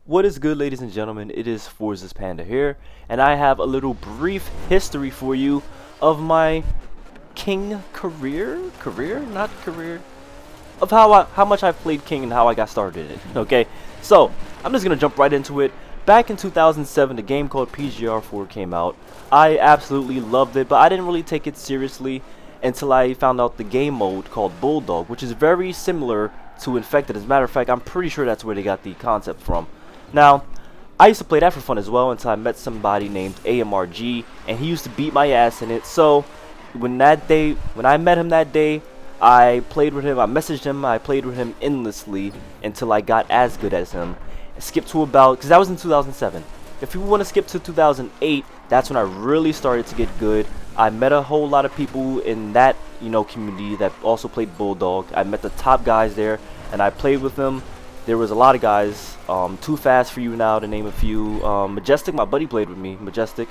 What is good, ladies and gentlemen? It is Forza's Panda here, and I have a little brief history for you of my King not career, of how much I've played King and how I got started in it. Okay, so I'm just gonna jump right into it. Back in 2007, a game called PGR4 came out. I absolutely loved it, but I didn't really take it seriously until I found out the game mode called Bulldog, which is very similar to Infected. As a matter of fact, I'm pretty sure that's where they got the concept from. Now, I used to play that for fun as well until I met somebody named AMRG, and he used to beat my ass in it. So when I met him that day, I played with him, I messaged him, I played with him endlessly until I got as good as him. I skipped to about, because that was in 2007. If you want to skip to 2008, that's when I really started to get good. I met a whole lot of people in that, community that also played Bulldog. I met the top guys there, and I played with them. There was a lot of guys. Too Fast for You now, to name a few. Majestic, my buddy played with me. Majestic.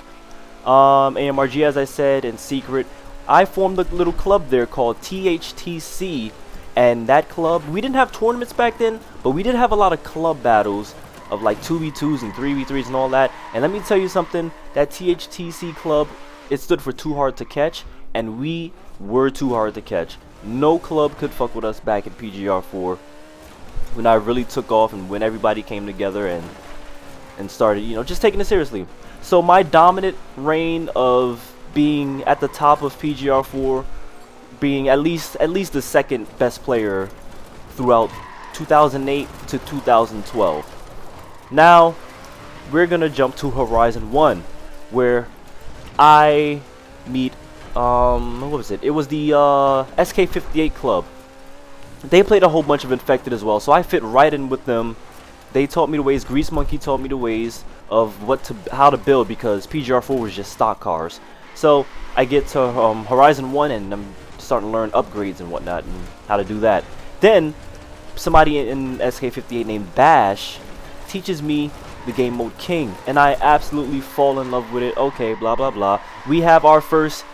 AMRG, as I said, and Secret. I formed a little club there called THTC, and that club, we didn't have tournaments back then, but we did have a lot of club battles of like 2v2s and 3v3s and all that. And let me tell you something, that THTC club, it stood for Too Hard to Catch, and we were too hard to catch. No club could fuck with us back in PGR4 when I really took off and when everybody came together and started, just taking it seriously. So my dominant reign of being at the top of PGR4, being at least the second best player throughout 2008 to 2012. Now we're gonna jump to Horizon 1, where I meet what was it? It was the SK58 club. They played a whole bunch of Infected as well, so I fit right in with them. They taught me the ways. Grease Monkey taught me the ways of how to build, because PGR4 was just stock cars. So I get to Horizon 1 and I'm starting to learn upgrades and whatnot and how to do that. Then somebody in SK58 named Bash teaches me the game mode King, and I absolutely fall in love with it. Okay, blah blah blah. We have our first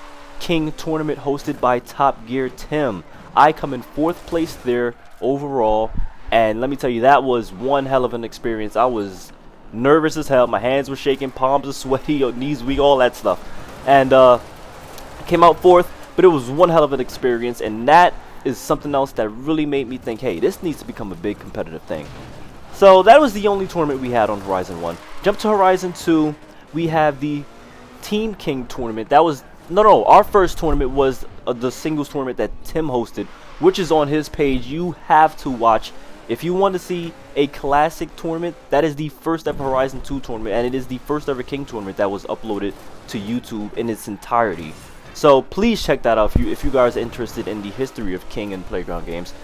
King tournament hosted by Top Gear Tim. I come in 4th place there overall, and let me tell you, that was one hell of an experience. I was nervous as hell. My hands were shaking, palms were sweaty, knees weak, all that stuff. And I came out 4th, but it was one hell of an experience, and that is something else that really made me think, hey, this needs to become a big competitive thing. So that was the only tournament we had on Horizon 1. Jump to Horizon 2, we have the Team King tournament. That was, no, our first tournament was the singles tournament that Tim hosted, which is on his page. You have to watch. If you want to see a classic tournament, that is the first ever Horizon 2 tournament, and it is the first ever King tournament that was uploaded to YouTube in its entirety. So please check that out if you guys are interested in the history of King and Playground games.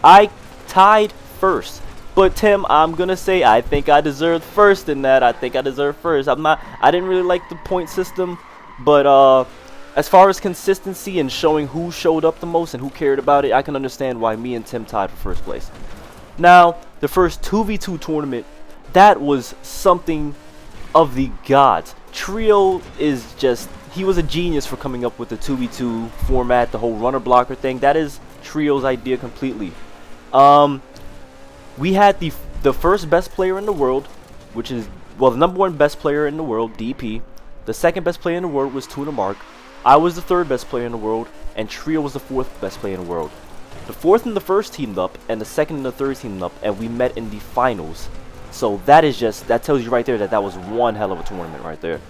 I tied first, but Tim, I'm gonna say I think I deserved first in that. I think I deserved first. I didn't really like the point system, but as far as consistency and showing who showed up the most and who cared about it, I can understand why me and Tim tied for first place. Now, the first 2v2 tournament, that was something of the gods. Trio is just, he was a genius for coming up with the 2v2 format, the whole runner blocker thing. That is Trio's idea completely. We had the first best player in the world, which is, well, the #1 best player in the world, DP. The second best player in the world was Tuna Mark. I was the 3rd best player in the world, and Trio was the 4th best player in the world. The 4th and the 1st teamed up, and the 2nd and the 3rd teamed up, and we met in the finals. So that tells you right there that was one hell of a tournament right there.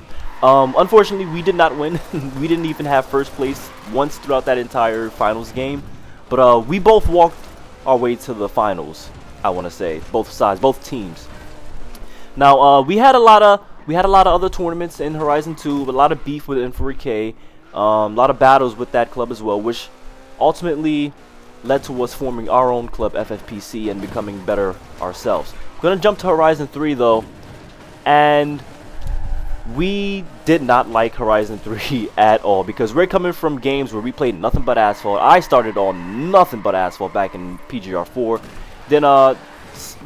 Unfortunately, we did not win. We didn't even have first place once throughout that entire finals game. But we both walked our way to the finals, I want to say. Both sides, both teams. Now, we had a lot of other tournaments in Horizon 2, but a lot of beef with N4K. A lot of battles with that club as well, which ultimately led to us forming our own club, FFPC, and becoming better ourselves. I'm gonna jump to Horizon 3 though, and we did not like Horizon 3 at all, because we're coming from games where we played nothing but asphalt. I started on nothing but asphalt back in PGR4, then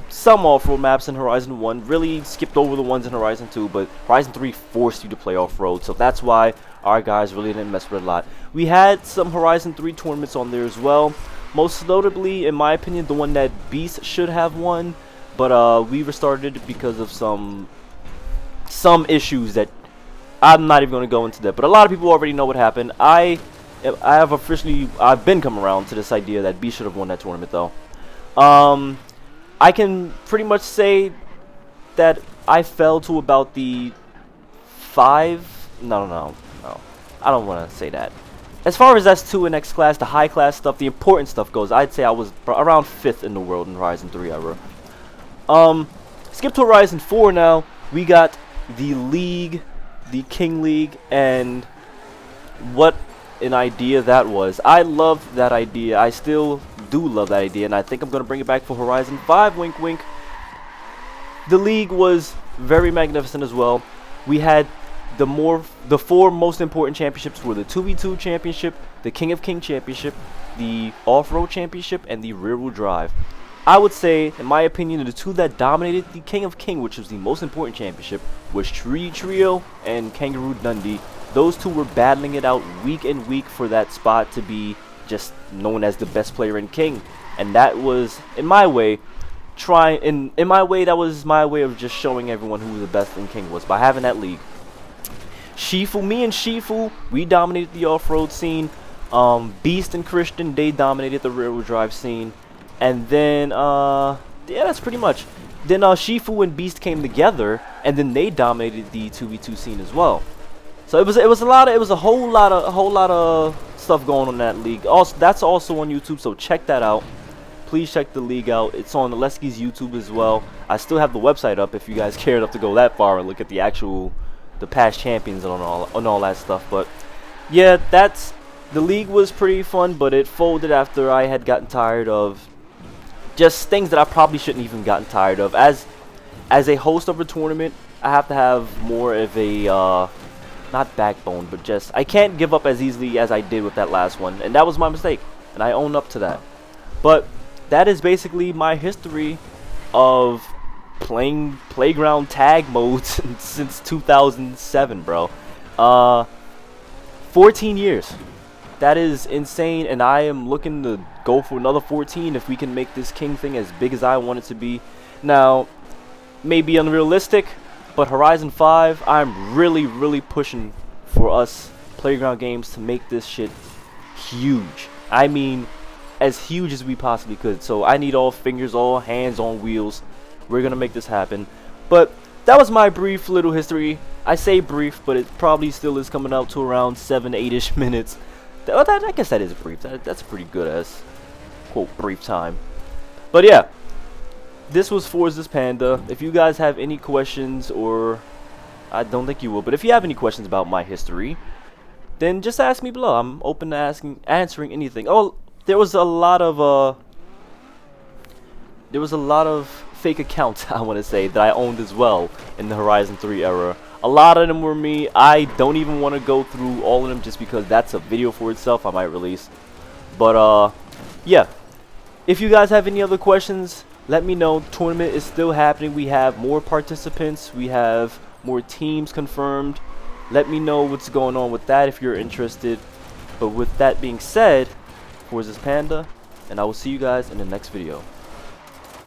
some off-road maps in Horizon 1, really skipped over the ones in Horizon 2, but Horizon 3 forced you to play off-road, so that's why our guys really didn't mess with it a lot. We had some Horizon 3 tournaments on there as well, most notably, in my opinion, the one that Beast should have won, but we restarted it because of some issues that I'm not even going to go into that. But a lot of people already know what happened. I've been coming around to this idea that B should have won that tournament though. I can pretty much say that I fell to about the 5. No. I don't want to say that. As far as S2 and X class, the high class stuff, the important stuff goes, I'd say I was around 5th in the world in Horizon 3 era. Skip to Horizon 4 now. We got the League, the King League, and what an idea that was. I loved that idea. I still do love that idea, and I think I'm going to bring it back for Horizon 5, wink wink. The League was very magnificent as well. We had the 4 most important championships were the 2v2 championship, the King of King championship, the off-road championship, and the rear-wheel drive. I would say, in my opinion, the 2 that dominated the King of King, which was the most important championship, was Tree Trio and Kangaroo Dundee. Those 2 were battling it out week in week for that spot to be just known as the best player in King. And that was, in my way, that was my way of just showing everyone who the best in King was by having that league. Me and Shifu, we dominated the off-road scene. Beast and Christian, they dominated the rear-wheel drive scene. And then, yeah, that's pretty much. Then Shifu and Beast came together, and then they dominated the 2v2 scene as well. So it was a whole lot of stuff going on in that league. Also, that's also on YouTube, so check that out. Please check the league out. It's on Alesky's YouTube as well. I still have the website up if you guys care enough to go that far and look at the past champions and all that stuff. But yeah, the league was pretty fun, but it folded after I had gotten tired of just things that I probably shouldn't even gotten tired of. As a host of a tournament, I have to have more of a not backbone, but just I can't give up as easily as I did with that last one, and that was my mistake, and I own up to that. But that is basically my history of playing playground tag modes since 2007, bro. 14 years. That is insane, and I am looking to go for another 14 if we can make this King thing as big as I want it to be. Now, maybe unrealistic, but Horizon 5, I'm really pushing for us playground games to make this shit huge. I mean, as huge as we possibly could. So I need all fingers, all hands on wheels. We're gonna make this happen. But that was my brief little history. I say brief, but it probably still is coming out to around 7-8ish minutes. I guess that is brief. That's pretty good as quote brief time. But yeah, this was Forza's Panda. If you guys have any questions, or I don't think you will, but if you have any questions about my history, then just ask me below. I'm open to answering anything. Oh, there was a lot of fake accounts, I want to say, that I owned as well in the Horizon 3 era. A lot of them were me. I don't even want to go through all of them just because that's a video for itself I might release. But yeah, if you guys have any other questions, let me know. Tournament is still happening. We have more participants. We have more teams confirmed. Let me know what's going on with that if you're interested. But with that being said, Forza's Panda, and I will see you guys in the next video.